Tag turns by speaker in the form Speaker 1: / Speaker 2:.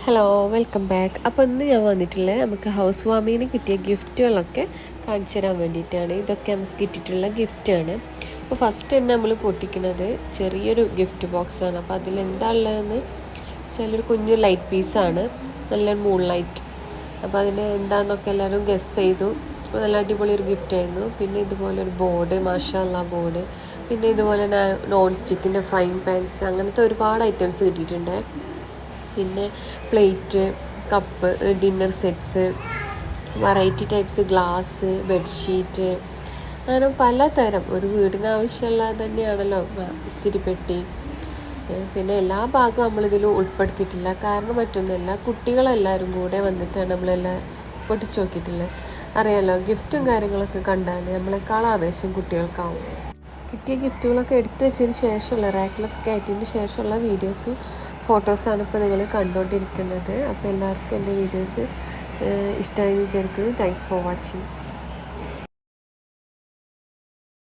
Speaker 1: Hello welcome back. അപ്പോൾ ഇന്ന് ഞാൻ വന്നിട്ടുള്ളത് നമുക്ക് ഹൗസ് വാമിങ്ങിന് കിട്ടിയ ഗിഫ്റ്റുകളൊക്കെ കാണിച്ചു തരാൻ വേണ്ടിയിട്ടാണ്. ഇതൊക്കെ നമുക്ക് കിട്ടിയിട്ടുള്ള ഗിഫ്റ്റാണ്. അപ്പോൾ ഫസ്റ്റ് തന്നെ നമ്മൾ പൊട്ടിക്കുന്നത് ചെറിയൊരു ഗിഫ്റ്റ് ബോക്സാണ്. അപ്പോൾ അതിലെന്താ ഉള്ളതെന്ന് വെച്ചാൽ ഒരു കുഞ്ഞു ലൈറ്റ് പീസാണ്, നല്ലൊരു മൂൺ ലൈറ്റ്. അപ്പോൾ അതിന് എന്താണെന്നൊക്കെ എല്ലാവരും ഗസ് ചെയ്തു. അപ്പോൾ നല്ല അടിപൊളി ഒരു ഗിഫ്റ്റായിരുന്നു. പിന്നെ ഇതുപോലെ ഒരു ബോർഡ്, മാഷാഅല്ലാ ബോർഡ്. പിന്നെ ഇതുപോലെ നോൺ സ്റ്റിക്കിൻ്റെ ഫ്രൈങ് പാൻസ്, അങ്ങനത്തെ ഒരുപാട് ഐറ്റംസ് കിട്ടിയിട്ടുണ്ട്. പിന്നെ plate, cup, dinner sets, variety types glass, bedsheet, അങ്ങനെ പലതരം ഒരു വീടിനാവശ്യമുള്ളത് തന്നെയാണല്ലോ ഇസ്തിരിപ്പെട്ടി. പിന്നെ എല്ലാ ഭാഗവും നമ്മളിതിൽ ഉൾപ്പെടുത്തിയിട്ടില്ല, കാരണം മറ്റൊന്നുമല്ല, കുട്ടികളെല്ലാവരും കൂടെ വന്നിട്ടാണ് നമ്മളെല്ലാം പൊട്ടിച്ച് നോക്കിയിട്ടില്ല. അറിയാലോ, ഗിഫ്റ്റും കാര്യങ്ങളൊക്കെ കണ്ടാൽ നമ്മളെക്കാൾ ആവേശം കുട്ടികൾക്കാവും. കിട്ടിയ ഗിഫ്റ്റുകളൊക്കെ എടുത്തു വെച്ചതിന് ശേഷമുള്ള റാക്കിലൊക്കെ കയറ്റിയതിന് ശേഷമുള്ള വീഡിയോസും ഫോട്ടോസാണ് ഇപ്പോൾ നിങ്ങൾ കണ്ടുകൊണ്ടിരിക്കുന്നത്. അപ്പോൾ എല്ലാവർക്കും എൻ്റെ വീഡിയോസ് ഇഷ്ടമായി വിചാരിക്കുന്നു. Thanks for watching.